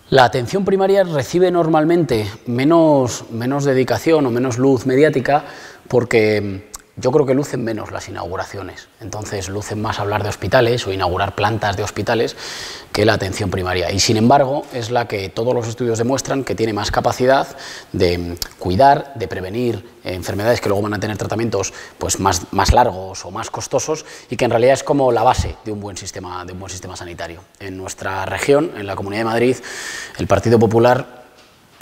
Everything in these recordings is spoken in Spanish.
La atención primaria recibe normalmente menos dedicación o menos luz mediática porque yo creo que lucen menos las inauguraciones. Entonces lucen más hablar de hospitales o inaugurar plantas de hospitales que la atención primaria. Y sin embargo es la que todos los estudios demuestran que tiene más capacidad de cuidar, de prevenir enfermedades que luego van a tener tratamientos pues, más largos o más costosos y que en realidad es como la base de un buen sistema sanitario. En nuestra región, en la Comunidad de Madrid, el Partido Popular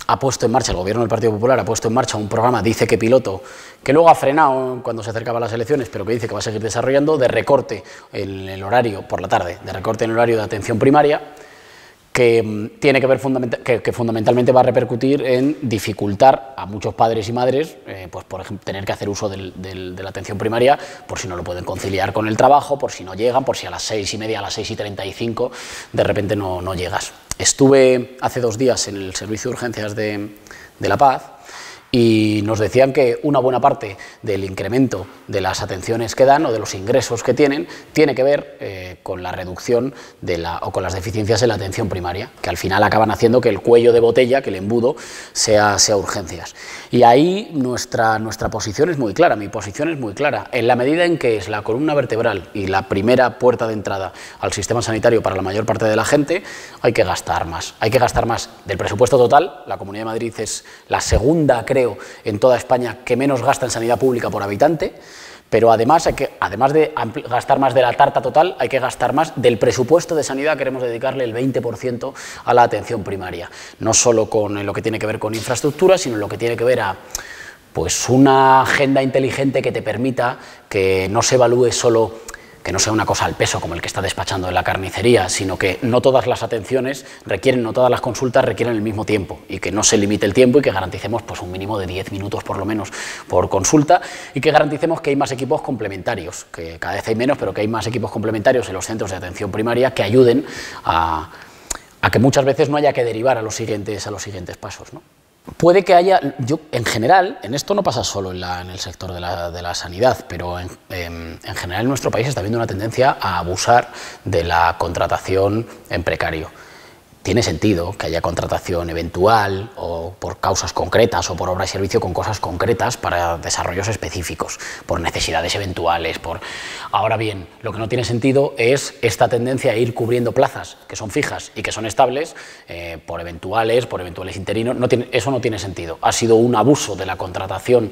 ha puesto en marcha, el gobierno del Partido Popular ha puesto en marcha un programa, dice que piloto, que luego ha frenado cuando se acercaban las elecciones, pero que dice que va a seguir desarrollando, de recorte en el horario, por la tarde, de recorte en el horario de atención primaria, que tiene que ver que fundamentalmente va a repercutir en dificultar a muchos padres y madres, pues por ejemplo, tener que hacer uso de la atención primaria por si no lo pueden conciliar con el trabajo, por si no llegan, por si a las 6:30, a las 6:35 de repente no llegas. Estuve hace 2 días en el servicio de urgencias de La Paz y nos decían que una buena parte del incremento de las atenciones que dan o de los ingresos que tienen tiene que ver con la reducción o con las deficiencias en la atención primaria, que al final acaban haciendo que el cuello de botella, que el embudo, sea urgencias. Y ahí nuestra posición es muy clara, mi posición es muy clara. En la medida en que es la columna vertebral y la primera puerta de entrada al sistema sanitario para la mayor parte de la gente, hay que gastar más. Hay que gastar más del presupuesto total. La Comunidad de Madrid es la segunda, creo, en toda España que menos gasta en sanidad pública por habitante, pero además de gastar más de la tarta total, hay que gastar más del presupuesto de sanidad. Queremos dedicarle el 20% a la atención primaria, no solo con lo que tiene que ver con infraestructura, sino lo que tiene que ver a pues una agenda inteligente que te permita que no se evalúe solo, que no sea una cosa al peso como el que está despachando en la carnicería, sino que no todas las atenciones no todas las consultas requieren el mismo tiempo y que no se limite el tiempo y que garanticemos pues, un mínimo de 10 minutos por lo menos por consulta y que garanticemos que hay más equipos complementarios, que cada vez hay menos, pero que hay más equipos complementarios en los centros de atención primaria que ayuden a que muchas veces no haya que derivar a los siguientes pasos, ¿no? Puede que haya, en general, en esto no pasa solo en el sector de la sanidad, pero en general en nuestro país está habiendo una tendencia a abusar de la contratación en precario. Tiene sentido que haya contratación eventual o por causas concretas o por obra y servicio con cosas concretas para desarrollos específicos, por necesidades eventuales. Ahora bien, lo que no tiene sentido es esta tendencia a ir cubriendo plazas que son fijas y que son estables por eventuales interinos. Eso no tiene sentido. Ha sido un abuso de la contratación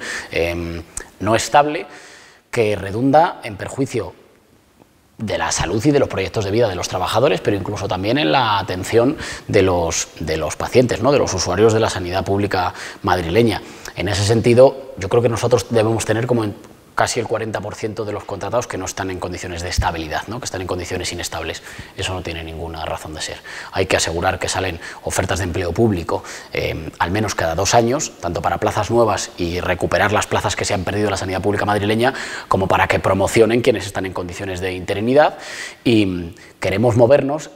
no estable que redunda en perjuicio de la salud y de los proyectos de vida de los trabajadores, pero incluso también en la atención de los pacientes, ¿no? De los usuarios de la sanidad pública madrileña. En ese sentido, yo creo que nosotros debemos tener como casi el 40% de los contratados que no están en condiciones de estabilidad, ¿no? Que están en condiciones inestables. Eso no tiene ninguna razón de ser. Hay que asegurar que salen ofertas de empleo público al menos cada 2 años, tanto para plazas nuevas y recuperar las plazas que se han perdido en la sanidad pública madrileña, como para que promocionen quienes están en condiciones de interinidad. Y queremos movernos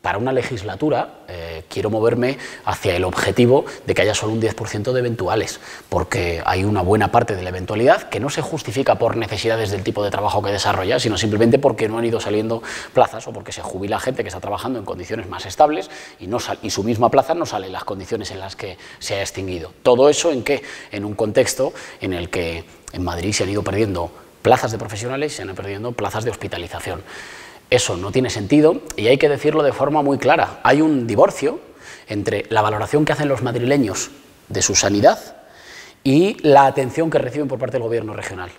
para una legislatura, quiero moverme hacia el objetivo de que haya solo un 10% de eventuales, porque hay una buena parte de la eventualidad que no se justifica por necesidades del tipo de trabajo que desarrolla, sino simplemente porque no han ido saliendo plazas o porque se jubila gente que está trabajando en condiciones más estables y su misma plaza no sale en las condiciones en las que se ha extinguido. ¿Todo eso en qué? En un contexto en el que en Madrid se han ido perdiendo plazas de profesionales y se han ido perdiendo plazas de hospitalización. Eso no tiene sentido y hay que decirlo de forma muy clara. Hay un divorcio entre la valoración que hacen los madrileños de su sanidad y la atención que reciben por parte del gobierno regional.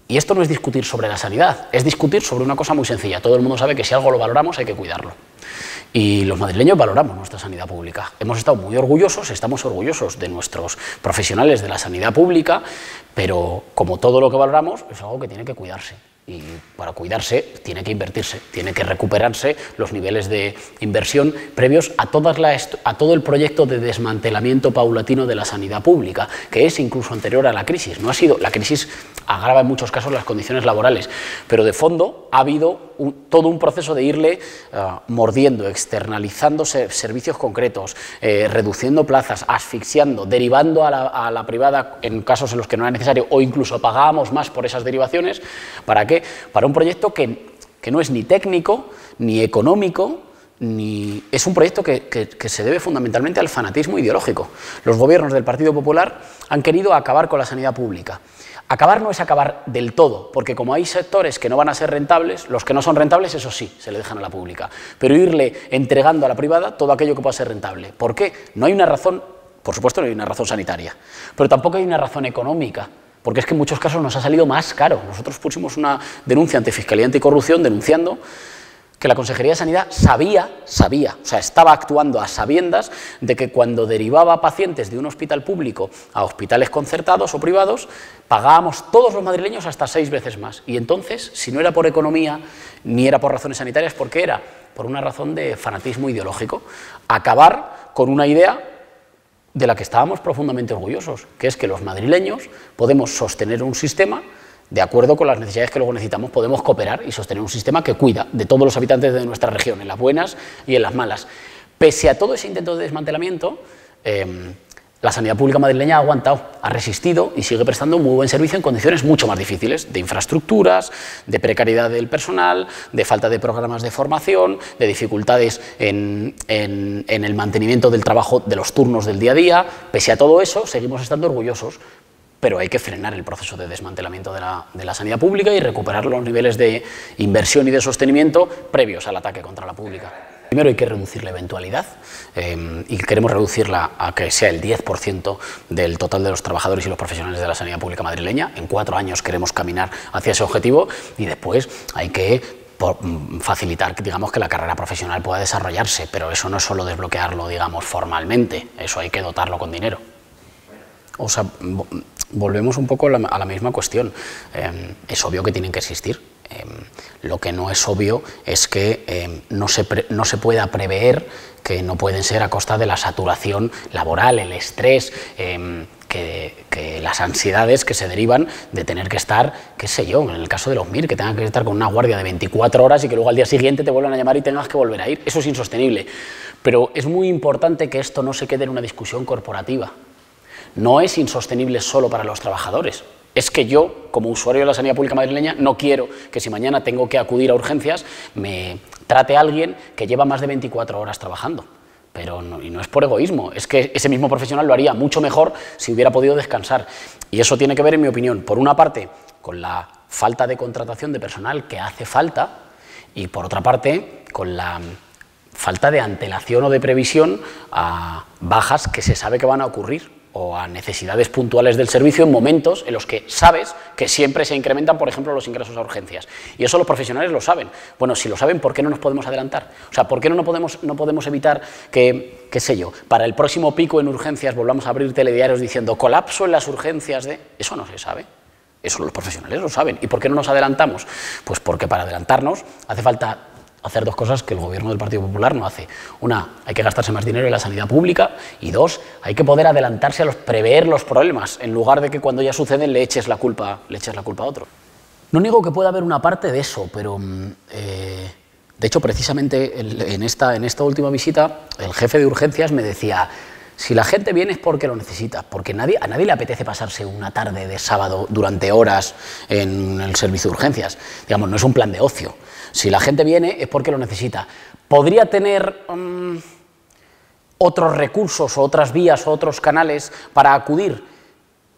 Y esto no es discutir sobre la sanidad, es discutir sobre una cosa muy sencilla. Todo el mundo sabe que si algo lo valoramos hay que cuidarlo. Y los madrileños valoramos nuestra sanidad pública. Hemos estado muy orgullosos, estamos orgullosos de nuestros profesionales de la sanidad pública, pero como todo lo que valoramos es algo que tiene que cuidarse. Y para cuidarse tiene que invertirse, tiene que recuperarse los niveles de inversión previos a todo el proyecto de desmantelamiento paulatino de la sanidad pública, que es incluso anterior a la crisis. La crisis agrava en muchos casos las condiciones laborales, pero de fondo ha habido todo un proceso de irle mordiendo, externalizando servicios concretos, reduciendo plazas, asfixiando, derivando a la privada en casos en los que no era necesario o incluso pagábamos más por esas derivaciones. ¿Para qué? Para un proyecto que no es ni técnico, ni económico, es un proyecto que se debe fundamentalmente al fanatismo ideológico. Los gobiernos del Partido Popular han querido acabar con la sanidad pública. Acabar no es acabar del todo, porque como hay sectores que no van a ser rentables, los que no son rentables, eso sí, se le dejan a la pública. Pero irle entregando a la privada todo aquello que pueda ser rentable. ¿Por qué? No hay una razón, por supuesto no hay una razón sanitaria, pero tampoco hay una razón económica, porque es que en muchos casos nos ha salido más caro. Nosotros pusimos una denuncia ante Fiscalía Anticorrupción denunciando que la Consejería de Sanidad sabía, o sea, estaba actuando a sabiendas de que cuando derivaba pacientes de un hospital público a hospitales concertados o privados, pagábamos todos los madrileños hasta 6 veces más. Y entonces, si no era por economía, ni era por razones sanitarias, ¿por qué era? Por una razón de fanatismo ideológico. Acabar con una idea de la que estábamos profundamente orgullosos, que es que los madrileños podemos sostener un sistema de acuerdo con las necesidades que luego necesitamos, podemos cooperar y sostener un sistema que cuida de todos los habitantes de nuestra región, en las buenas y en las malas. Pese a todo ese intento de desmantelamiento, la sanidad pública madrileña ha aguantado, ha resistido y sigue prestando un muy buen servicio en condiciones mucho más difíciles, de infraestructuras, de precariedad del personal, de falta de programas de formación, de dificultades en el mantenimiento del trabajo de los turnos del día a día. Pese a todo eso, seguimos estando orgullosos. Pero hay que frenar el proceso de desmantelamiento de la sanidad pública y recuperar los niveles de inversión y de sostenimiento previos al ataque contra la pública. Primero hay que reducir la eventualidad y queremos reducirla a que sea el 10% del total de los trabajadores y los profesionales de la sanidad pública madrileña. En 4 años queremos caminar hacia ese objetivo y después hay que facilitar, digamos, que la carrera profesional pueda desarrollarse, pero eso no es solo desbloquearlo, digamos, formalmente, eso hay que dotarlo con dinero. O sea, volvemos un poco a la misma cuestión. Es obvio que tienen que existir. Lo que no es obvio es que no se pueda prever que no pueden ser a costa de la saturación laboral, el estrés, que las ansiedades que se derivan de tener que estar, qué sé yo, en el caso de los MIR, que tengan que estar con una guardia de 24 horas y que luego al día siguiente te vuelvan a llamar y tengas que volver a ir. Eso es insostenible. Pero es muy importante que esto no se quede en una discusión corporativa. No es insostenible solo para los trabajadores. Es que yo, como usuario de la sanidad pública madrileña, no quiero que si mañana tengo que acudir a urgencias, me trate alguien que lleva más de 24 horas trabajando. Pero no, y no es por egoísmo, es que ese mismo profesional lo haría mucho mejor si hubiera podido descansar. Y eso tiene que ver, en mi opinión, por una parte, con la falta de contratación de personal que hace falta, y por otra parte, con la falta de antelación o de previsión a bajas que se sabe que van a ocurrir, o a necesidades puntuales del servicio en momentos en los que sabes que siempre se incrementan, por ejemplo, los ingresos a urgencias. Y eso los profesionales lo saben. Bueno, si lo saben, ¿por qué no nos podemos adelantar? O sea, ¿por qué no podemos evitar que, qué sé yo, para el próximo pico en urgencias volvamos a abrir telediarios diciendo colapso en las urgencias de...? Eso no se sabe. Eso los profesionales lo saben. ¿Y por qué no nos adelantamos? Pues porque para adelantarnos hace falta hacer 2 cosas que el gobierno del Partido Popular no hace. Una, hay que gastarse más dinero en la sanidad pública, y 2, hay que poder adelantarse a prever los problemas, en lugar de que cuando ya suceden le eches la culpa a otro. No niego que pueda haber una parte de eso, pero de hecho precisamente en esta última visita el jefe de urgencias me decía: si la gente viene es porque lo necesita, porque a nadie le apetece pasarse una tarde de sábado durante horas en el servicio de urgencias. Digamos, no es un plan de ocio. Si la gente viene es porque lo necesita. ¿Podría tener otros recursos o otras vías o otros canales para acudir?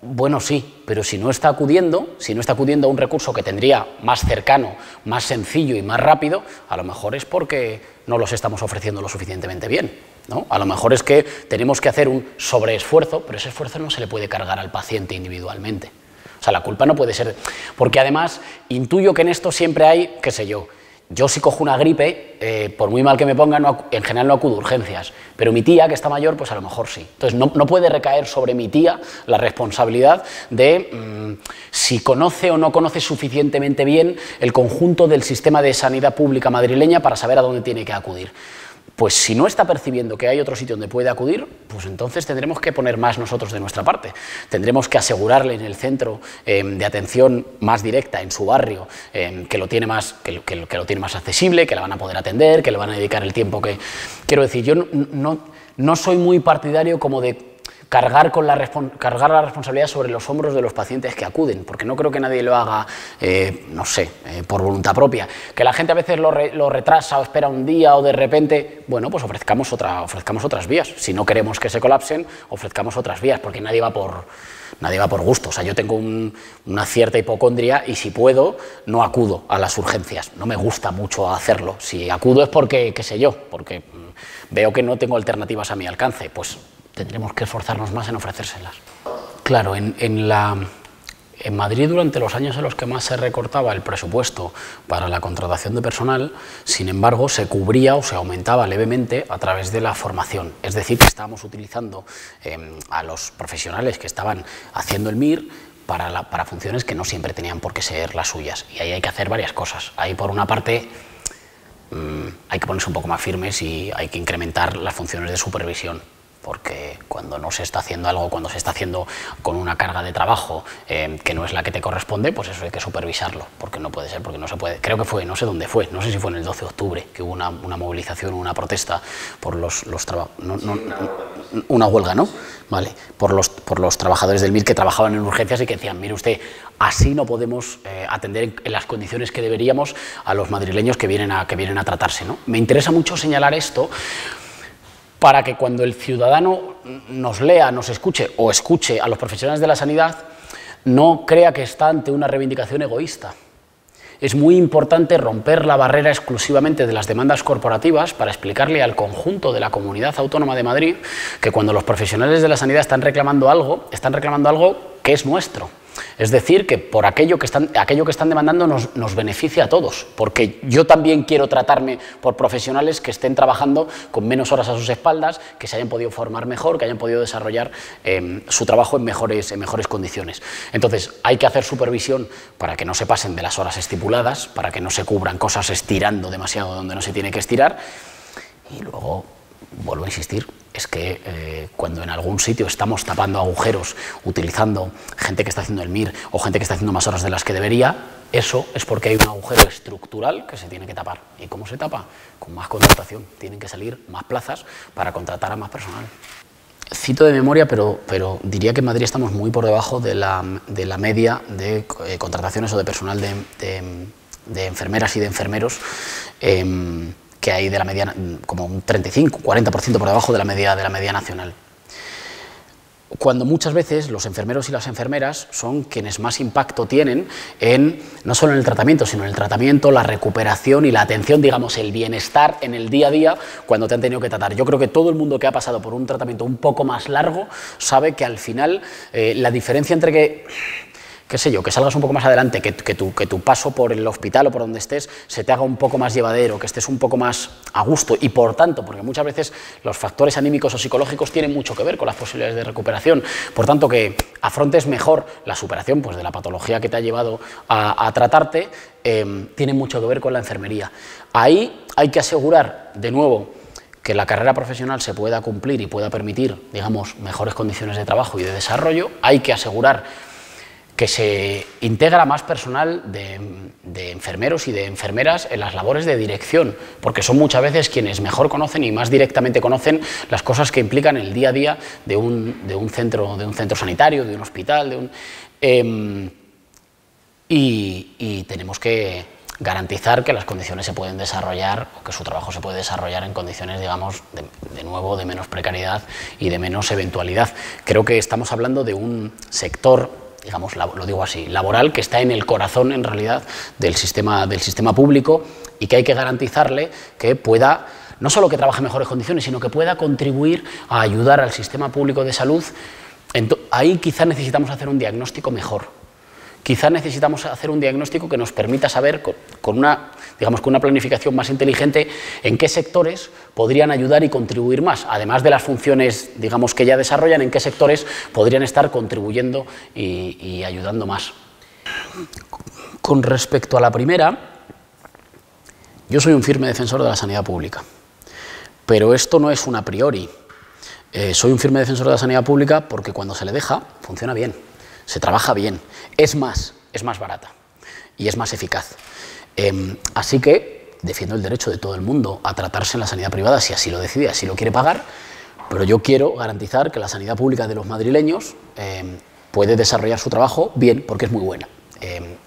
Bueno, sí, pero si no está acudiendo a un recurso que tendría más cercano, más sencillo y más rápido, a lo mejor es porque no los estamos ofreciendo lo suficientemente bien, ¿no? A lo mejor es que tenemos que hacer un sobreesfuerzo, pero ese esfuerzo no se le puede cargar al paciente individualmente. O sea, la culpa no puede ser... Porque además, intuyo que en esto siempre hay, qué sé yo si cojo una gripe, por muy mal que me ponga, en general no acudo a urgencias, pero mi tía, que está mayor, pues a lo mejor sí. Entonces no puede recaer sobre mi tía la responsabilidad de si conoce o no conoce suficientemente bien el conjunto del sistema de sanidad pública madrileña para saber a dónde tiene que acudir. Pues si no está percibiendo que hay otro sitio donde puede acudir, pues entonces tendremos que poner más nosotros de nuestra parte. Tendremos que asegurarle en el centro de atención más directa, en su barrio, que lo tiene más accesible, que la van a poder atender, que le van a dedicar el tiempo que... Quiero decir, yo no soy muy partidario como de cargar la responsabilidad sobre los hombros de los pacientes que acuden, porque no creo que nadie lo haga, no sé, por voluntad propia. Que la gente a veces lo retrasa o espera un día o de repente, bueno, pues ofrezcamos otras vías. Si no queremos que se colapsen, ofrezcamos otras vías, porque nadie va por gusto. O sea, yo tengo una cierta hipocondria y si puedo, no acudo a las urgencias. No me gusta mucho hacerlo. Si acudo es porque, qué sé yo, porque veo que no tengo alternativas a mi alcance, pues tendremos que esforzarnos más en ofrecérselas. Claro, en Madrid, durante los años en los que más se recortaba el presupuesto para la contratación de personal, sin embargo, se cubría o se aumentaba levemente a través de la formación. Es decir, que estábamos utilizando a los profesionales que estaban haciendo el MIR para funciones que no siempre tenían por qué ser las suyas. Y ahí hay que hacer varias cosas. Ahí, por una parte, hay que ponerse un poco más firmes y hay que incrementar las funciones de supervisión, porque cuando no se está haciendo algo, cuando se está haciendo con una carga de trabajo que no es la que te corresponde, pues eso hay que supervisarlo, porque no puede ser, porque no se puede. Creo que fue, no sé dónde fue, no sé si fue en el 12 de octubre, que hubo una movilización, una protesta por los trabajos, una huelga, ¿no? Vale, por los trabajadores del MIR que trabajaban en urgencias y que decían, mire usted, así no podemos atender en las condiciones que deberíamos a los madrileños que vienen a tratarse, ¿no? Me interesa mucho señalar esto, para que cuando el ciudadano nos lea, nos escuche o escuche a los profesionales de la sanidad, no crea que está ante una reivindicación egoísta. Es muy importante romper la barrera exclusivamente de las demandas corporativas para explicarle al conjunto de la Comunidad Autónoma de Madrid que cuando los profesionales de la sanidad están reclamando algo que es nuestro. Es decir, que por aquello que están demandando nos beneficia a todos, porque yo también quiero tratarme por profesionales que estén trabajando con menos horas a sus espaldas, que se hayan podido formar mejor, que hayan podido desarrollar su trabajo en mejores condiciones. Entonces, hay que hacer supervisión para que no se pasen de las horas estipuladas, para que no se cubran cosas estirando demasiado donde no se tiene que estirar, y luego, vuelvo a insistir, es que cuando en algún sitio estamos tapando agujeros utilizando gente que está haciendo el MIR o gente que está haciendo más horas de las que debería, eso es porque hay un agujero estructural que se tiene que tapar. ¿Y cómo se tapa? Con más contratación. Tienen que salir más plazas para contratar a más personal. Cito de memoria, pero diría que en Madrid estamos muy por debajo de la media de contrataciones o de personal de enfermeras y de enfermeros, que hay de la media, como un 35-40% por debajo de la media nacional. Cuando muchas veces los enfermeros y las enfermeras son quienes más impacto tienen no solo en el tratamiento, sino en el tratamiento, la recuperación y la atención, digamos, el bienestar en el día a día cuando te han tenido que tratar. Yo creo que todo el mundo que ha pasado por un tratamiento un poco más largo sabe que al final la diferencia entre qué sé yo, que salgas un poco más adelante, que tu paso por el hospital o por donde estés se te haga un poco más llevadero, que estés un poco más a gusto y por tanto, porque muchas veces los factores anímicos o psicológicos tienen mucho que ver con las posibilidades de recuperación, por tanto que afrontes mejor la superación pues, de la patología que te ha llevado a tratarte, tiene mucho que ver con la enfermería. Ahí hay que asegurar, de nuevo, que la carrera profesional se pueda cumplir y pueda permitir, digamos, mejores condiciones de trabajo y de desarrollo, hay que asegurar que se integra más personal de enfermeros y de enfermeras en las labores de dirección, porque son muchas veces quienes mejor conocen y más directamente conocen las cosas que implican el día a día de un centro sanitario, de un hospital, y tenemos que garantizar que las condiciones se pueden desarrollar, o que su trabajo se puede desarrollar en condiciones, digamos, de nuevo, de menos precariedad y de menos eventualidad. Creo que estamos hablando de un sector, digamos, lo digo así, laboral, que está en el corazón, en realidad, del sistema público y que hay que garantizarle que pueda, no solo que trabaje en mejores condiciones, sino que pueda contribuir a ayudar al sistema público de salud. Ahí quizá necesitamos hacer un diagnóstico mejor. Quizá necesitamos hacer un diagnóstico que nos permita saber, con una planificación más inteligente, en qué sectores podrían ayudar y contribuir más, además de las funciones, digamos, que ya desarrollan, en qué sectores podrían estar contribuyendo y ayudando más. Con respecto a la primera, yo soy un firme defensor de la sanidad pública, pero esto no es un a priori. Soy un firme defensor de la sanidad pública porque cuando se le deja, funciona bien. Se trabaja bien, es más barata y es más eficaz. Así que defiendo el derecho de todo el mundo a tratarse en la sanidad privada si así lo decide, así lo quiere pagar, pero yo quiero garantizar que la sanidad pública de los madrileños puede desarrollar su trabajo bien, porque es muy buena.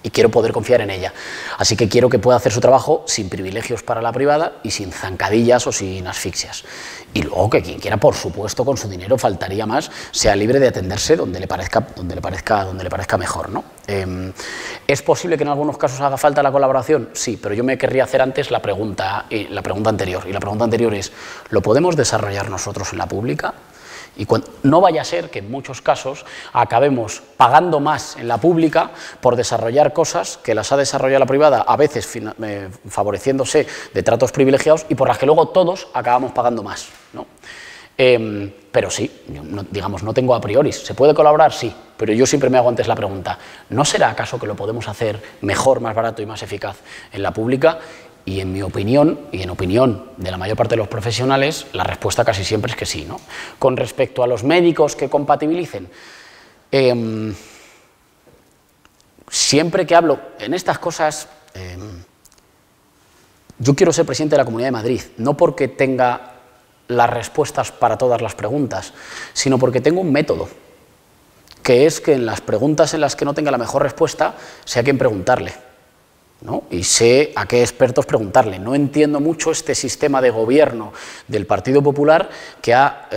Y quiero poder confiar en ella. Así que quiero que pueda hacer su trabajo sin privilegios para la privada y sin zancadillas o sin asfixias. Y luego que quien quiera, por supuesto, con su dinero, faltaría más, sea libre de atenderse donde le parezca mejor, ¿no? ¿Es posible que en algunos casos haga falta la colaboración? Sí, pero yo me querría hacer antes la pregunta anterior. Y la pregunta anterior es, ¿lo podemos desarrollar nosotros en la pública? Y no vaya a ser que en muchos casos acabemos pagando más en la pública por desarrollar cosas que las ha desarrollado la privada, a veces favoreciéndose de tratos privilegiados y por las que luego todos acabamos pagando más, ¿no? Pero sí, digamos, no tengo a priori. ¿Se puede colaborar? Sí, pero yo siempre me hago antes la pregunta, ¿no será acaso que lo podemos hacer mejor, más barato y más eficaz en la pública? Y en mi opinión, y en opinión de la mayor parte de los profesionales, la respuesta casi siempre es que sí, ¿no? Con respecto a los médicos que compatibilicen, siempre que hablo en estas cosas, yo quiero ser presidente de la Comunidad de Madrid, no porque tenga las respuestas para todas las preguntas, sino porque tengo un método, que es que en las preguntas en las que no tenga la mejor respuesta, sé a quién preguntarle, ¿no? Y sé a qué expertos preguntarle. No entiendo mucho este sistema de gobierno del Partido Popular que ha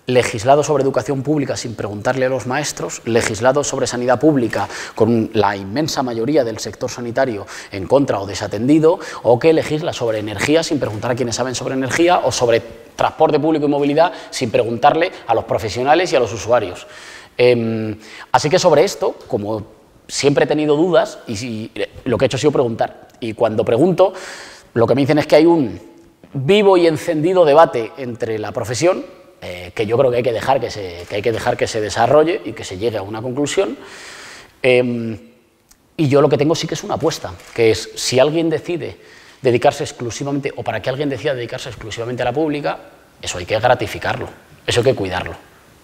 legislado sobre educación pública sin preguntarle a los maestros, legislado sobre sanidad pública con la inmensa mayoría del sector sanitario en contra o desatendido, o que legisla sobre energía sin preguntar a quienes saben sobre energía, o sobre transporte público y movilidad sin preguntarle a los profesionales y a los usuarios. Así que sobre esto, como siempre he tenido dudas y lo que he hecho ha sido preguntar. Y cuando pregunto, lo que me dicen es que hay un vivo y encendido debate entre la profesión, que yo creo que hay que dejar que se desarrolle y que se llegue a una conclusión. Y yo lo que tengo sí que es una apuesta, que es si alguien decide dedicarse exclusivamente, o para que alguien decida dedicarse exclusivamente a la pública, eso hay que gratificarlo, eso hay que cuidarlo.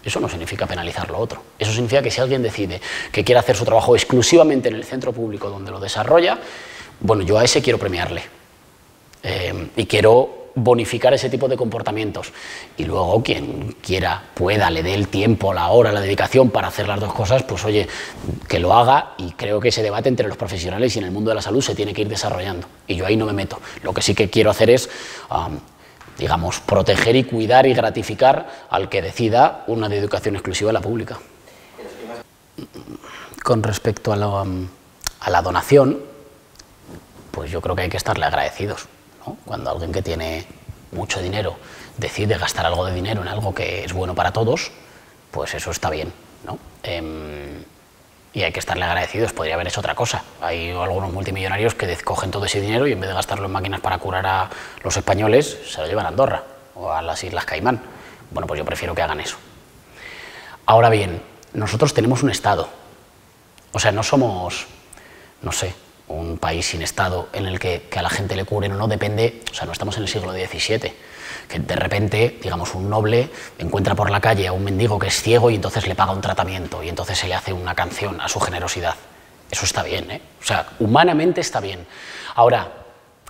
Eso no significa penalizar lo otro. Eso significa que si alguien decide que quiere hacer su trabajo exclusivamente en el centro público donde lo desarrolla, bueno, yo a ese quiero premiarle. Y quiero bonificar ese tipo de comportamientos. Y luego quien quiera, pueda, le dé el tiempo, la hora, la dedicación para hacer las dos cosas, pues oye, que lo haga, y creo que ese debate entre los profesionales y en el mundo de la salud se tiene que ir desarrollando. Y yo ahí no me meto. Lo que sí que quiero hacer es digamos, proteger y cuidar y gratificar al que decida una dedicación exclusiva a la pública. Con respecto a la donación, pues yo creo que hay que estarle agradecidos, ¿no? Cuando alguien que tiene mucho dinero decide gastar algo de dinero en algo que es bueno para todos, pues eso está bien, ¿no? Y hay que estarle agradecidos. Podría haber hecho otra cosa. Hay algunos multimillonarios que cogen todo ese dinero y en vez de gastarlo en máquinas para curar a los españoles, se lo llevan a Andorra o a las Islas Caimán. Bueno, pues yo prefiero que hagan eso. Ahora bien, nosotros tenemos un Estado. O sea, no somos, no sé, un país sin Estado en el que a la gente le cubren o no, depende. O sea, no estamos en el siglo XVII, que de repente, digamos, un noble encuentra por la calle a un mendigo que es ciego y entonces le paga un tratamiento y entonces se le hace una canción a su generosidad. Eso está bien, ¿eh? O sea, humanamente está bien. Ahora,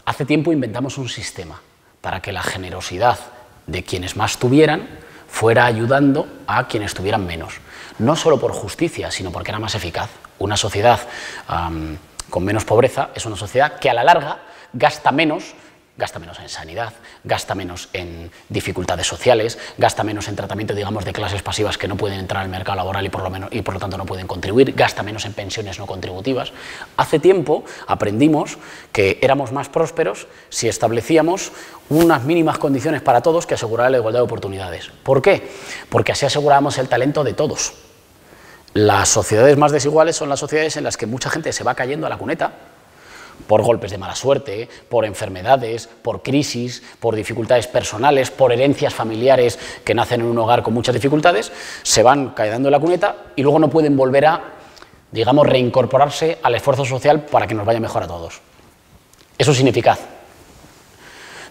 hace tiempo inventamos un sistema para que la generosidad de quienes más tuvieran fuera ayudando a quienes tuvieran menos. No solo por justicia, sino porque era más eficaz. Una sociedad con menos pobreza es una sociedad que a la larga gasta menos en sanidad, gasta menos en dificultades sociales, gasta menos en tratamiento, digamos, de clases pasivas que no pueden entrar al mercado laboral y por lo tanto no pueden contribuir, gasta menos en pensiones no contributivas. Hace tiempo aprendimos que éramos más prósperos si establecíamos unas mínimas condiciones para todos que aseguraran la igualdad de oportunidades. ¿Por qué? Porque así asegurábamos el talento de todos. Las sociedades más desiguales son las sociedades en las que mucha gente se va cayendo a la cuneta por golpes de mala suerte, por enfermedades, por crisis, por dificultades personales, por herencias familiares que nacen en un hogar con muchas dificultades, se van cayendo en la cuneta y luego no pueden volver a, digamos, reincorporarse al esfuerzo social para que nos vaya mejor a todos. Eso es ineficaz.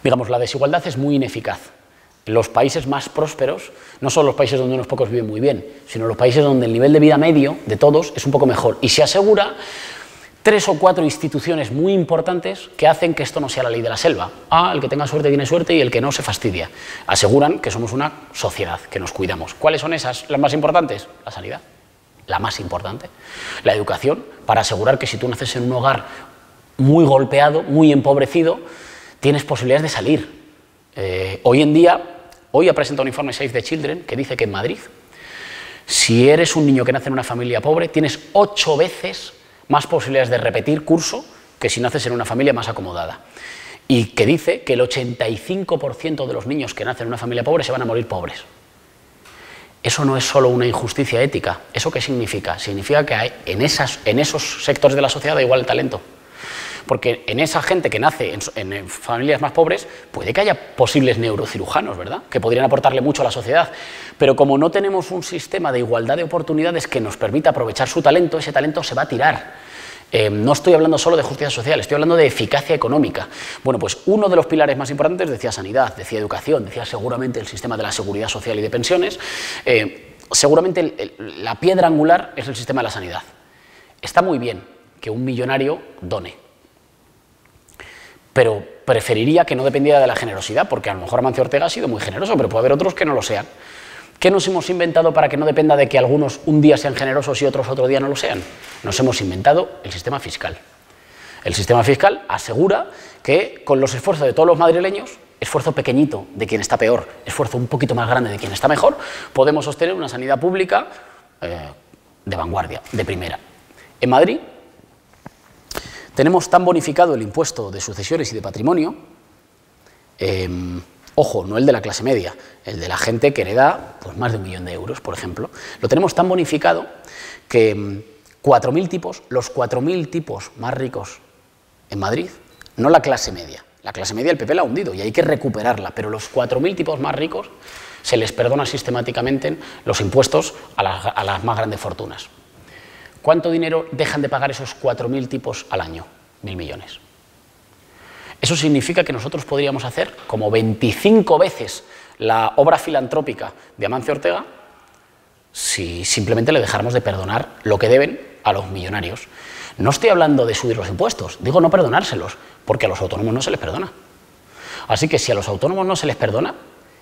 Digamos, la desigualdad es muy ineficaz. Los países más prósperos no son los países donde unos pocos viven muy bien, sino los países donde el nivel de vida medio de todos es un poco mejor y se asegura 3 o 4 instituciones muy importantes que hacen que esto no sea la ley de la selva. El que tenga suerte tiene suerte y el que no se fastidia. Aseguran que somos una sociedad, que nos cuidamos. ¿Cuáles son esas, las más importantes? La sanidad, la más importante. La educación, para asegurar que si tú naces en un hogar muy golpeado, muy empobrecido, tienes posibilidades de salir. Hoy ha presentado un informe Save the Children que dice que en Madrid, si eres un niño que nace en una familia pobre, tienes 8 veces más posibilidades de repetir curso que si naces en una familia más acomodada. Y que dice que el 85% de los niños que nacen en una familia pobre se van a morir pobres. Eso no es solo una injusticia ética. ¿Eso qué significa? Significa que hay en esos sectores de la sociedad da igual el talento. Porque en esa gente que nace en familias más pobres, puede que haya posibles neurocirujanos, ¿verdad?, que podrían aportarle mucho a la sociedad. Pero como no tenemos un sistema de igualdad de oportunidades que nos permita aprovechar su talento, ese talento se va a tirar. No estoy hablando solo de justicia social, estoy hablando de eficacia económica. Bueno, pues uno de los pilares más importantes decía sanidad, decía educación, decía seguramente el sistema de la seguridad social y de pensiones. Seguramente la piedra angular es el sistema de la sanidad. Está muy bien que un millonario done, pero preferiría que no dependiera de la generosidad, porque a lo mejor Amancio Ortega ha sido muy generoso, pero puede haber otros que no lo sean. ¿Qué nos hemos inventado para que no dependa de que algunos un día sean generosos y otros otro día no lo sean? Nos hemos inventado el sistema fiscal. El sistema fiscal asegura que con los esfuerzos de todos los madrileños, esfuerzo pequeñito de quien está peor, esfuerzo un poquito más grande de quien está mejor, podemos sostener una sanidad pública de vanguardia, de primera. En Madrid tenemos tan bonificado el impuesto de sucesiones y de patrimonio, ojo, no el de la clase media, el de la gente que hereda pues, más de 1 millón de euros, por ejemplo, lo tenemos tan bonificado que 4.000 tipos, los 4.000 tipos más ricos en Madrid, no la clase media el PP la ha hundido y hay que recuperarla, pero los 4.000 tipos más ricos se les perdona sistemáticamente los impuestos a las más grandes fortunas. ¿Cuánto dinero dejan de pagar esos 4.000 tipos al año? 1.000 millones. Eso significa que nosotros podríamos hacer como 25 veces la obra filantrópica de Amancio Ortega si simplemente le dejáramos de perdonar lo que deben a los millonarios. No estoy hablando de subir los impuestos, digo no perdonárselos, porque a los autónomos no se les perdona. Así que si a los autónomos no se les perdona,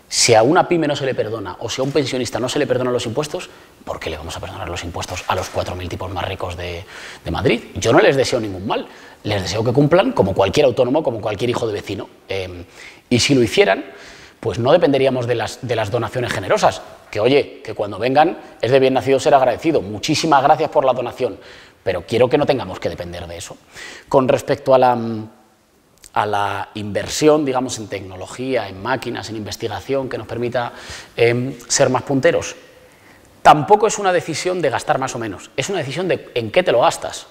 si a una pyme no se le perdona o si a un pensionista no se le perdonan los impuestos, ¿por qué le vamos a perdonar los impuestos a los 4.000 tipos más ricos de Madrid? Yo no les deseo ningún mal, les deseo que cumplan como cualquier autónomo, como cualquier hijo de vecino. Y si lo hicieran, pues no dependeríamos de las donaciones generosas, que oye, que cuando vengan es de bien nacido ser agradecido. Muchísimas gracias por la donación, pero quiero que no tengamos que depender de eso. Con respecto a la inversión, digamos, en tecnología, en máquinas, en investigación, que nos permita ser más punteros, tampoco es una decisión de gastar más o menos, es una decisión de en qué te lo gastas.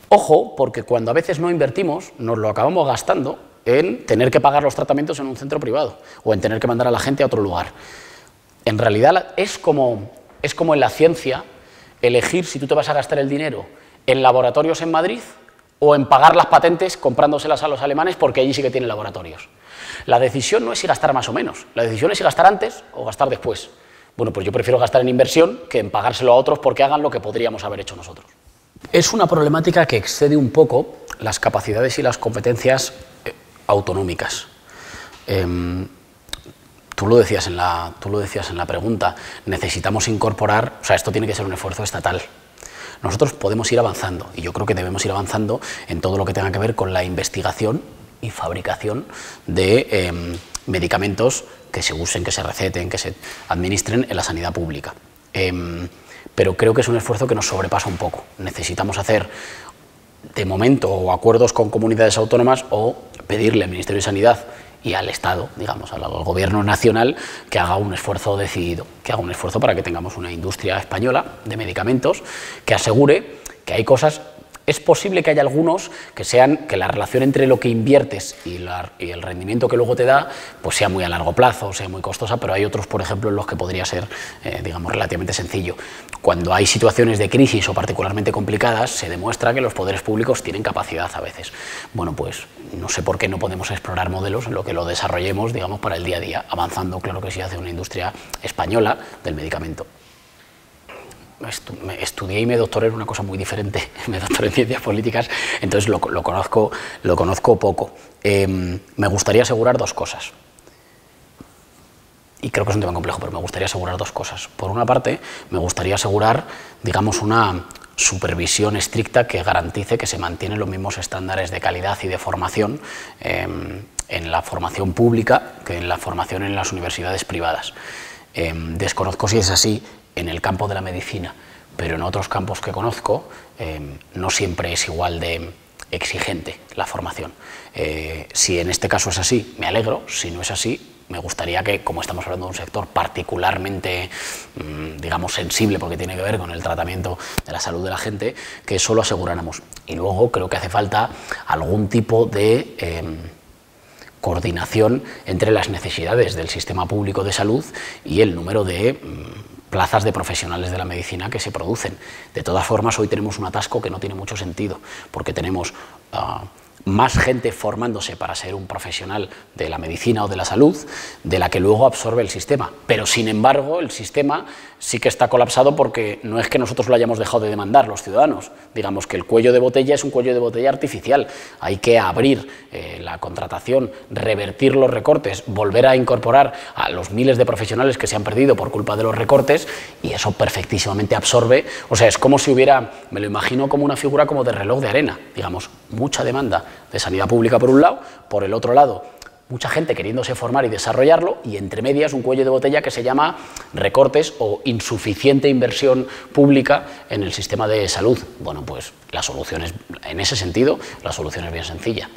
Ojo, porque cuando a veces no invertimos, nos lo acabamos gastando en tener que pagar los tratamientos en un centro privado o en tener que mandar a la gente a otro lugar. En realidad es como en la ciencia elegir si tú te vas a gastar el dinero en laboratorios en Madrid o en pagar las patentes comprándoselas a los alemanes porque allí sí que tienen laboratorios. La decisión no es si gastar más o menos, la decisión es si gastar antes o gastar después. Bueno, pues yo prefiero gastar en inversión que en pagárselo a otros porque hagan lo que podríamos haber hecho nosotros. Es una problemática que excede un poco las capacidades y las competencias autonómicas. Tú lo decías en la pregunta, necesitamos incorporar, o sea, esto tiene que ser un esfuerzo estatal. Nosotros podemos ir avanzando y yo creo que debemos ir avanzando en todo lo que tenga que ver con la investigación y fabricación de medicamentos que se usen, que se receten, que se administren en la sanidad pública. Pero creo que es un esfuerzo que nos sobrepasa un poco. Necesitamos hacer, de momento, o acuerdos con comunidades autónomas o pedirle al Ministerio de Sanidad y al Estado, digamos, al Gobierno nacional, que haga un esfuerzo decidido, que haga un esfuerzo para que tengamos una industria española de medicamentos que asegure que hay cosas. Es posible que haya algunos que la relación entre lo que inviertes y el rendimiento que luego te da pues sea muy a largo plazo, sea muy costosa, pero hay otros, por ejemplo, en los que podría ser, digamos, relativamente sencillo. Cuando hay situaciones de crisis o particularmente complicadas, se demuestra que los poderes públicos tienen capacidad a veces. Bueno, pues no sé por qué no podemos explorar modelos en lo que lo desarrollemos, digamos, para el día a día, avanzando, claro que sí, hacia una industria española del medicamento. estudié y me doctoré en una cosa muy diferente, me doctoré en ciencias políticas, entonces lo conozco poco. Me gustaría asegurar dos cosas. Y creo que es un tema complejo, pero me gustaría asegurar dos cosas. Por una parte, me gustaría asegurar, digamos, una supervisión estricta que garantice que se mantienen los mismos estándares de calidad y de formación en la formación pública que en la formación en las universidades privadas. Desconozco si es así en el campo de la medicina, pero en otros campos que conozco no siempre es igual de exigente la formación. Si en este caso es así, me alegro. Si no es así, me gustaría que, como estamos hablando de un sector particularmente, digamos, sensible, porque tiene que ver con el tratamiento de la salud de la gente, que eso lo aseguráramos. Y luego creo que hace falta algún tipo de coordinación entre las necesidades del sistema público de salud y el número de plazas de profesionales de la medicina que se producen. De todas formas, hoy tenemos un atasco que no tiene mucho sentido, porque tenemos más gente formándose para ser un profesional de la medicina o de la salud, de la que luego absorbe el sistema. Pero, sin embargo, el sistema sí que está colapsado porque no es que nosotros lo hayamos dejado de demandar los ciudadanos. Digamos que el cuello de botella es un cuello de botella artificial. Hay que abrir la contratación, revertir los recortes, volver a incorporar a los miles de profesionales que se han perdido por culpa de los recortes, y eso perfectísimamente absorbe. O sea, es como si hubiera, me lo imagino como una figura como de reloj de arena, digamos, mucha demanda de sanidad pública por un lado, por el otro lado mucha gente queriéndose formar y desarrollarlo, y entre medias un cuello de botella que se llama recortes o insuficiente inversión pública en el sistema de salud. Bueno, pues la solución es, en ese sentido, la solución es bien sencilla.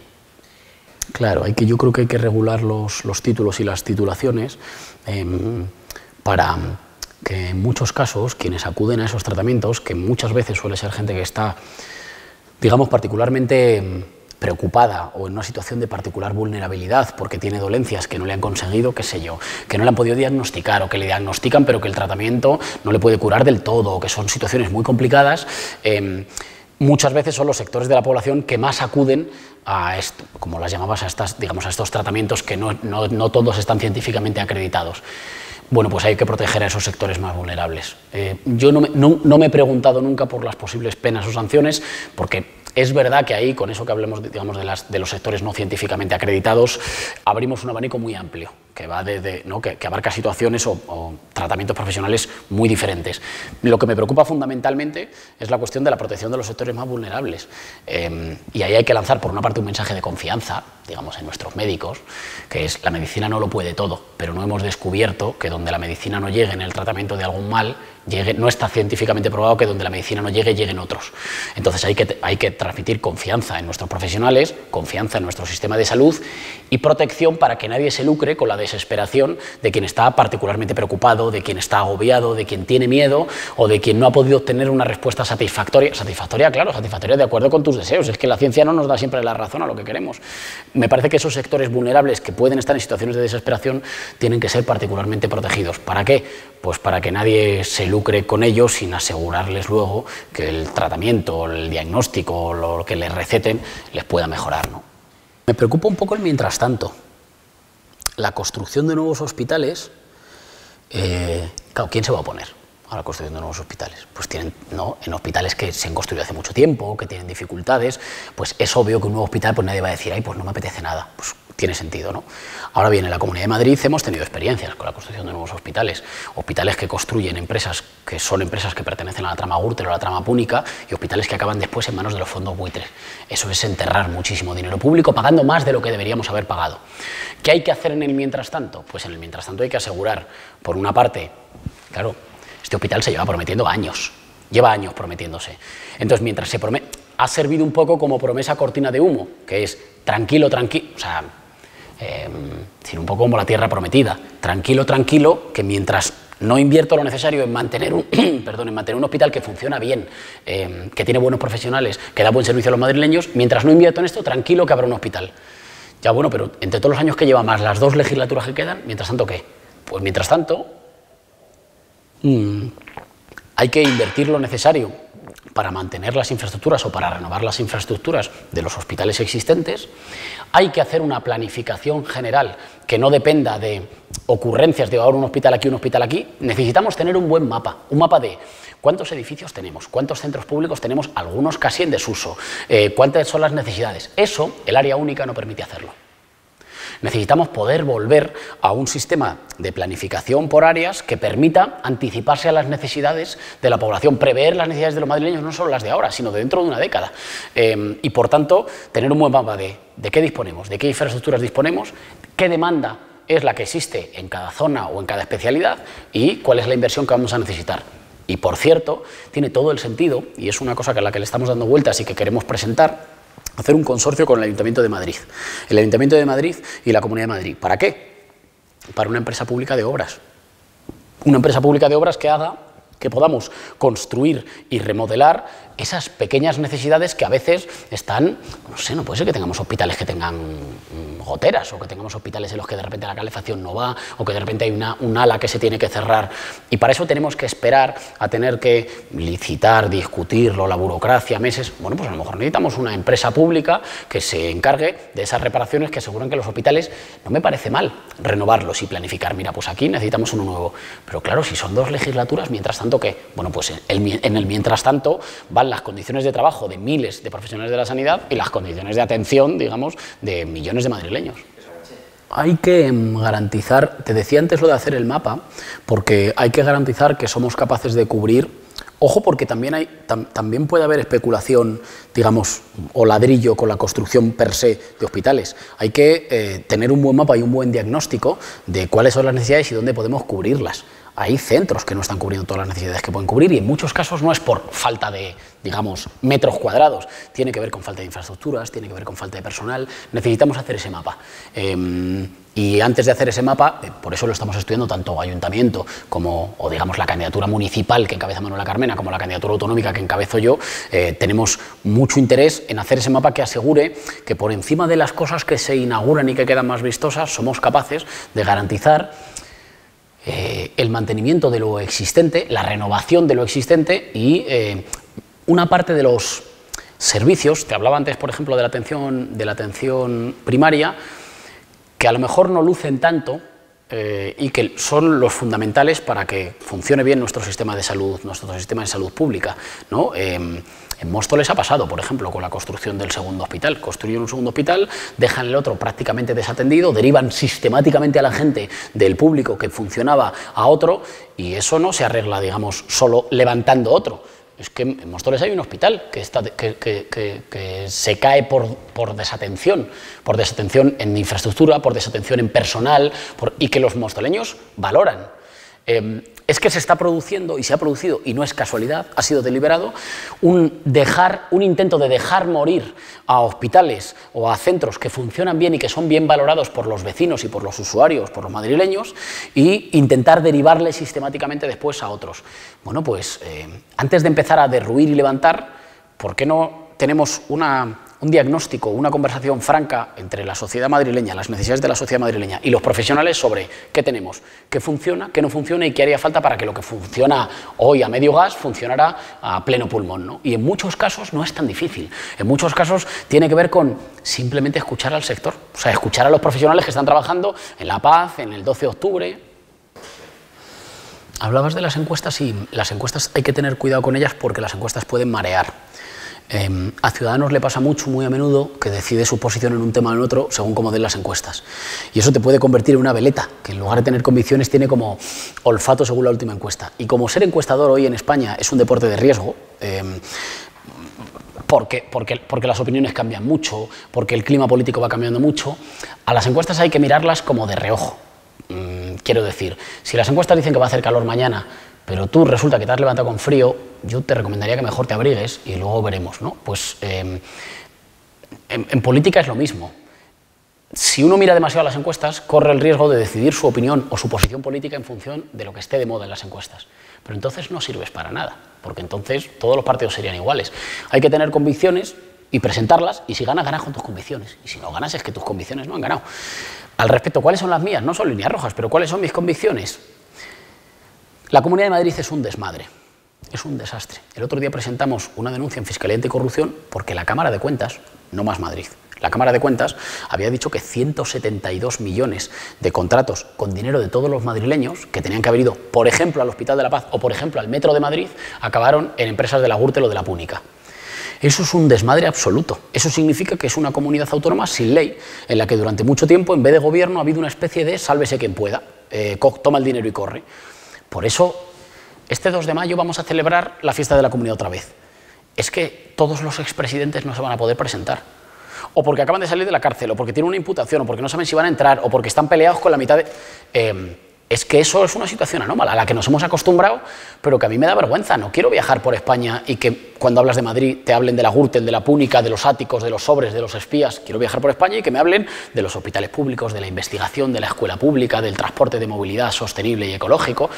Claro, yo creo que hay que regular los títulos y las titulaciones para que en muchos casos quienes acuden a esos tratamientos, que muchas veces suele ser gente que está, digamos, particularmente preocupada o en una situación de particular vulnerabilidad porque tiene dolencias que no le han conseguido, qué sé yo, que no le han podido diagnosticar o que le diagnostican pero que el tratamiento no le puede curar del todo, o que son situaciones muy complicadas, muchas veces son los sectores de la población que más acuden a esto, como las llamabas, a estos tratamientos que no todos están científicamente acreditados. Bueno, pues hay que proteger a esos sectores más vulnerables. Yo no me he preguntado nunca por las posibles penas o sanciones, porque es verdad que ahí, con eso que hablemos, digamos, de los sectores no científicamente acreditados, abrimos un abanico muy amplio, que va desde, ¿no?, que abarca situaciones o tratamientos profesionales muy diferentes. Lo que me preocupa fundamentalmente es la cuestión de la protección de los sectores más vulnerables. Y ahí hay que lanzar, por una parte, un mensaje de confianza, digamos, en nuestros médicos, que es: la medicina no lo puede todo, pero no hemos descubierto que donde la medicina no llegue en el tratamiento de algún mal, no está científicamente probado que donde la medicina no llegue, lleguen otros. Entonces hay que transmitir confianza en nuestros profesionales, confianza en nuestro sistema de salud y protección para que nadie se lucre con la desesperación de quien está particularmente preocupado, de quien está agobiado, de quien tiene miedo o de quien no ha podido obtener una respuesta satisfactoria. Satisfactoria, claro, satisfactoria de acuerdo con tus deseos. Es que la ciencia no nos da siempre la razón a lo que queremos. Me parece que esos sectores vulnerables que pueden estar en situaciones de desesperación tienen que ser particularmente protegidos. ¿Para qué? Pues para que nadie se lucre con ellos sin asegurarles luego que el tratamiento, el diagnóstico o lo que les receten les pueda mejorar, ¿no? Me preocupa un poco el mientras tanto. La construcción de nuevos hospitales, claro, ¿quién se va a oponer a la construcción de nuevos hospitales? Pues en hospitales que se han construido hace mucho tiempo, que tienen dificultades, pues es obvio que un nuevo hospital, pues nadie va a decir: ay, pues no me apetece nada. Pues tiene sentido, ¿no? Ahora bien, en la Comunidad de Madrid hemos tenido experiencias con la construcción de nuevos hospitales que construyen empresas que son empresas que pertenecen a la trama Gürtel o a la trama Púnica, y hospitales que acaban después en manos de los fondos buitres. Eso es enterrar muchísimo dinero público pagando más de lo que deberíamos haber pagado. ¿Qué hay que hacer en el mientras tanto? Pues en el mientras tanto hay que asegurar, por una parte, claro, este hospital se lleva prometiendo años, lleva años prometiéndose. Entonces, mientras se promete, ha servido un poco como promesa cortina de humo, que es tranquilo, tranquilo, o sea, un poco como la tierra prometida. Tranquilo, tranquilo, que mientras no invierto lo necesario en mantener un hospital que funciona bien, que tiene buenos profesionales, que da buen servicio a los madrileños, mientras no invierto en esto, tranquilo que habrá un hospital. Ya bueno, pero entre todos los años que lleva más las 2 legislaturas que quedan, mientras tanto, ¿qué? Pues mientras tanto, hay que invertir lo necesario para mantener las infraestructuras o para renovar las infraestructuras de los hospitales existentes. Hay que hacer una planificación general que no dependa de ocurrencias de ahora un hospital aquí, un hospital aquí. Necesitamos tener un buen mapa, de cuántos edificios tenemos, cuántos centros públicos tenemos, algunos casi en desuso, cuántas son las necesidades. Eso el área única no permite hacerlo. Necesitamos poder volver a un sistema de planificación por áreas que permita anticiparse a las necesidades de la población, prever las necesidades de los madrileños, no solo las de ahora, sino de dentro de una década. Y, por tanto, tener un buen mapa de qué disponemos, de qué infraestructuras disponemos, qué demanda es la que existe en cada zona o en cada especialidad y cuál es la inversión que vamos a necesitar. Y, por cierto, tiene todo el sentido, y es una cosa a la que le estamos dando vueltas y que queremos presentar, hacer un consorcio con el Ayuntamiento de Madrid. El Ayuntamiento de Madrid y la Comunidad de Madrid. ¿Para qué? Para una empresa pública de obras. Una empresa pública de obras que haga que podamos construir y remodelar esas pequeñas necesidades que a veces están, no sé, no puede ser que tengamos hospitales que tengan goteras o que tengamos hospitales en los que de repente la calefacción no va o que de repente hay un ala que se tiene que cerrar y para eso tenemos que esperar a tener que licitar, discutirlo, la burocracia, meses. Bueno, pues a lo mejor necesitamos una empresa pública que se encargue de esas reparaciones que aseguren que los hospitales, no me parece mal renovarlos y planificar, mira, pues aquí necesitamos uno nuevo, pero claro, si son 2 legislaturas, mientras tanto, ¿qué? Bueno, pues en el mientras tanto van las condiciones de trabajo de miles de profesionales de la sanidad y las condiciones de atención, digamos, de millones de madrileños. Hay que garantizar, te decía antes lo de hacer el mapa, porque hay que garantizar que somos capaces de cubrir, ojo porque también puede haber especulación, digamos, o ladrillo con la construcción per se de hospitales. Hay que tener un buen mapa y un buen diagnóstico de cuáles son las necesidades y dónde podemos cubrirlas. Hay centros que no están cubriendo todas las necesidades que pueden cubrir y en muchos casos no es por falta de, digamos, metros cuadrados, tiene que ver con falta de infraestructuras, tiene que ver con falta de personal, necesitamos hacer ese mapa. Y antes de hacer ese mapa, por eso lo estamos estudiando tanto ayuntamiento como, o digamos, la candidatura municipal que encabeza Manuela Carmena, como la candidatura autonómica que encabezo yo, tenemos mucho interés en hacer ese mapa que asegure que por encima de las cosas que se inauguran y que quedan más vistosas, somos capaces de garantizar el mantenimiento de lo existente, la renovación de lo existente y una parte de los servicios, te hablaba antes, por ejemplo, de la atención primaria, que a lo mejor no lucen tanto y que son los fundamentales para que funcione bien nuestro sistema de salud pública, ¿no? En Móstoles ha pasado, por ejemplo, con la construcción del segundo hospital. Construyen un segundo hospital, dejan el otro prácticamente desatendido, derivan sistemáticamente a la gente del público que funcionaba a otro y eso no se arregla, digamos, solo levantando otro. Es que en Móstoles hay un hospital que se cae por desatención en infraestructura, por desatención en personal y que los mostoleños valoran. Es que se está produciendo y se ha producido, y no es casualidad, ha sido deliberado, un intento de dejar morir a hospitales o a centros que funcionan bien y que son bien valorados por los vecinos y por los usuarios, por los madrileños, y intentar derivarles sistemáticamente después a otros. Bueno, pues antes de empezar a derruir y levantar, ¿por qué no tenemos un diagnóstico, una conversación franca entre la sociedad madrileña, las necesidades de la sociedad madrileña y los profesionales sobre qué tenemos, qué funciona, qué no funciona y qué haría falta para que lo que funciona hoy a medio gas funcionara a pleno pulmón, ¿no? Y en muchos casos no es tan difícil. En muchos casos tiene que ver con simplemente escuchar al sector, o sea, escuchar a los profesionales que están trabajando en La Paz, en el 12 de octubre. Hablabas de las encuestas y las encuestas hay que tener cuidado con ellas porque las encuestas pueden marear. A Ciudadanos le pasa muy a menudo que decide su posición en un tema o en otro según cómo den las encuestas. Y eso te puede convertir en una veleta, que en lugar de tener convicciones tiene como olfato según la última encuesta. Y como ser encuestador hoy en España es un deporte de riesgo, porque las opiniones cambian mucho, porque el clima político va cambiando mucho, a las encuestas hay que mirarlas como de reojo. Quiero decir, si las encuestas dicen que va a hacer calor mañana, pero tú resulta que te has levantado con frío, yo te recomendaría que mejor te abrigues y luego veremos, ¿no? Pues en política es lo mismo. Si uno mira demasiado las encuestas, corre el riesgo de decidir su opinión o su posición política en función de lo que esté de moda en las encuestas. Pero entonces no sirves para nada, porque entonces todos los partidos serían iguales. Hay que tener convicciones y presentarlas, y si ganas, ganas con tus convicciones. Y si no ganas, es que tus convicciones no han ganado. Al respecto, ¿cuáles son las mías? No son líneas rojas, pero ¿cuáles son mis convicciones? La Comunidad de Madrid es un desmadre. es un desastre. El otro día presentamos una denuncia en Fiscalía Anticorrupción porque la Cámara de Cuentas, no Más Madrid, la Cámara de Cuentas había dicho que 172 millones de contratos con dinero de todos los madrileños que tenían que haber ido, por ejemplo, al Hospital de la Paz o, por ejemplo, al Metro de Madrid, acabaron en empresas de la Gürtel o de la Púnica. Eso es un desmadre absoluto. Eso significa que es una comunidad autónoma sin ley, en la que durante mucho tiempo, en vez de gobierno, ha habido una especie de sálvese quien pueda, toma el dinero y corre. Por eso, este 2 de mayo vamos a celebrar la fiesta de la comunidad otra vez. Es que todos los expresidentes no se van a poder presentar. O porque acaban de salir de la cárcel, o porque tienen una imputación, o porque no saben si van a entrar, o porque están peleados con la mitad de... Es que eso es una situación anómala, a la que nos hemos acostumbrado, pero que a mí me da vergüenza. No quiero viajar por España y que cuando hablas de Madrid te hablen de la Gürtel, de la Púnica, de los áticos, de los sobres, de los espías. Quiero viajar por España y que me hablen de los hospitales públicos, de la investigación, de la escuela pública, del transporte de movilidad sostenible y ecológico.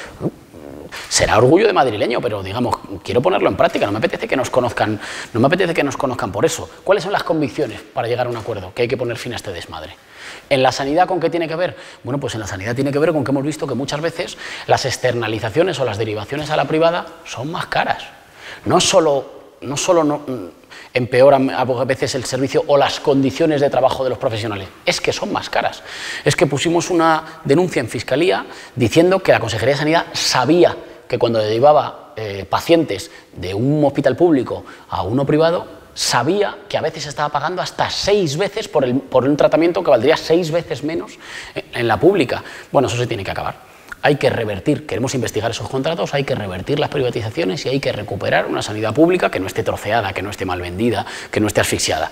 Será orgullo de madrileño, pero digamos, quiero ponerlo en práctica, no me apetece que nos conozcan, por eso. ¿Cuáles son las convicciones para llegar a un acuerdo? Que hay que poner fin a este desmadre. ¿En la sanidad con qué tiene que ver? Bueno, pues en la sanidad tiene que ver con que hemos visto que muchas veces las externalizaciones o las derivaciones a la privada son más caras. No solo empeoran a veces el servicio o las condiciones de trabajo de los profesionales, es que son más caras. Es que pusimos una denuncia en Fiscalía diciendo que la Consejería de Sanidad sabía que cuando derivaba pacientes de un hospital público a uno privado, sabía que a veces estaba pagando hasta 6 veces por un tratamiento que valdría 6 veces menos en la pública. Bueno, eso se tiene que acabar. Hay que revertir, queremos investigar esos contratos, hay que revertir las privatizaciones y hay que recuperar una sanidad pública que no esté troceada, que no esté mal vendida, que no esté asfixiada.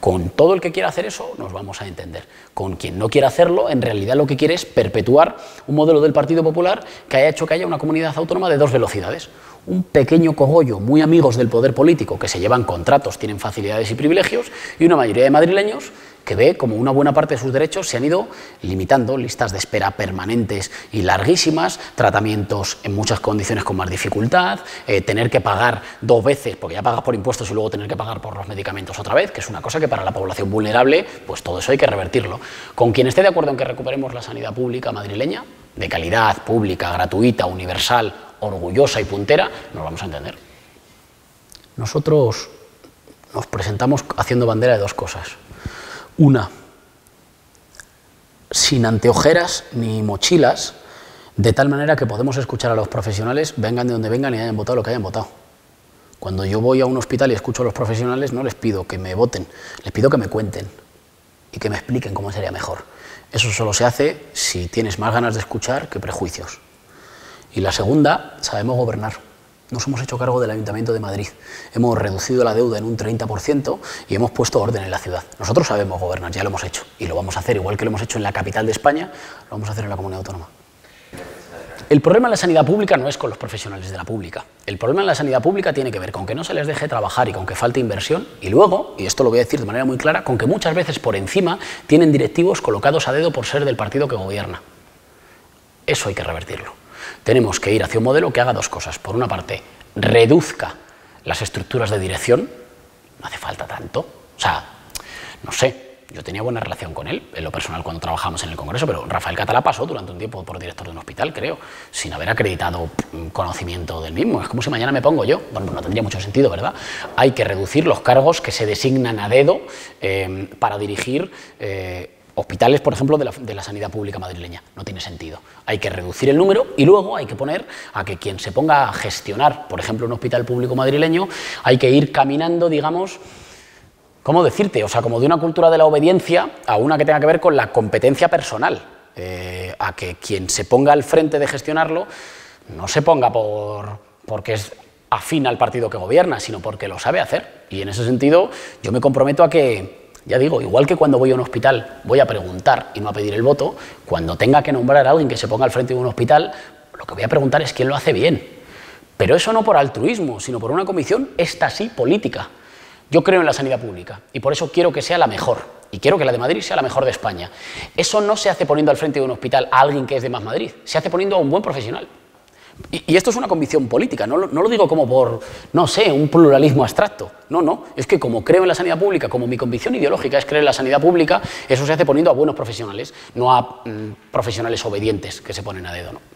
Con todo el que quiera hacer eso nos vamos a entender. Con quien no quiera hacerlo, en realidad lo que quiere es perpetuar un modelo del Partido Popular que haya hecho que haya una comunidad autónoma de 2 velocidades. Un pequeño cogollo muy amigos del poder político que se llevan contratos, tienen facilidades y privilegios, y una mayoría de madrileños que ve como una buena parte de sus derechos se han ido limitando, listas de espera permanentes y larguísimas, tratamientos en muchas condiciones con más dificultad, tener que pagar 2 veces, porque ya pagas por impuestos y luego tener que pagar por los medicamentos otra vez, que es una cosa que para la población vulnerable, pues todo eso hay que revertirlo. Con quien esté de acuerdo en que recuperemos la sanidad pública madrileña, de calidad, pública, gratuita, universal, orgullosa y puntera, nos vamos a entender. Nosotros nos presentamos haciendo bandera de 2 cosas. Una, sin anteojeras ni mochilas, de tal manera que podemos escuchar a los profesionales, vengan de donde vengan y hayan votado lo que hayan votado. Cuando yo voy a un hospital y escucho a los profesionales, no les pido que me voten, les pido que me cuenten y que me expliquen cómo sería mejor. Eso solo se hace si tienes más ganas de escuchar que prejuicios. Y la segunda, sabemos gobernar. Nos hemos hecho cargo del Ayuntamiento de Madrid. Hemos reducido la deuda en un 30% y hemos puesto orden en la ciudad. Nosotros sabemos gobernar, ya lo hemos hecho. Y lo vamos a hacer, igual que lo hemos hecho en la capital de España, lo vamos a hacer en la comunidad autónoma. El problema en la sanidad pública no es con los profesionales de la pública. El problema en la sanidad pública tiene que ver con que no se les deje trabajar y con que falte inversión. Y luego, y esto lo voy a decir de manera muy clara, con que muchas veces por encima tienen directivos colocados a dedo por ser del partido que gobierna. Eso hay que revertirlo. Tenemos que ir hacia un modelo que haga 2 cosas. Por una parte, reduzca las estructuras de dirección. No hace falta tanto. O sea, no sé, yo tenía buena relación con él, en lo personal cuando trabajamos en el Congreso, pero Rafael Catalá pasó durante un tiempo por director de un hospital, creo, sin haber acreditado conocimiento del mismo. Es como si mañana me pongo yo. Bueno, no tendría mucho sentido, ¿verdad? Hay que reducir los cargos que se designan a dedo para dirigir hospitales, por ejemplo, de la sanidad pública madrileña. No tiene sentido. Hay que reducir el número y luego hay que poner a que quien se ponga a gestionar, por ejemplo, un hospital público madrileño, hay que ir caminando, digamos, ¿cómo decirte? O sea, como de una cultura de la obediencia a una que tenga que ver con la competencia personal. A que quien se ponga al frente de gestionarlo no se ponga porque es afín al partido que gobierna, sino porque lo sabe hacer. Y en ese sentido yo me comprometo a que, ya digo, igual que cuando voy a un hospital voy a preguntar y no a pedir el voto, cuando tenga que nombrar a alguien que se ponga al frente de un hospital, lo que voy a preguntar es quién lo hace bien. Pero eso no por altruismo, sino por una convicción, esta sí, política. Yo creo en la sanidad pública y por eso quiero que sea la mejor. Y quiero que la de Madrid sea la mejor de España. Eso no se hace poniendo al frente de un hospital a alguien que es de Más Madrid, se hace poniendo a un buen profesional. Y esto es una convicción política, no lo digo como por, no sé, un pluralismo abstracto. No, es que como creo en la sanidad pública, como mi convicción ideológica es creer en la sanidad pública, eso se hace poniendo a buenos profesionales, no a profesionales obedientes que se ponen a dedo, ¿no?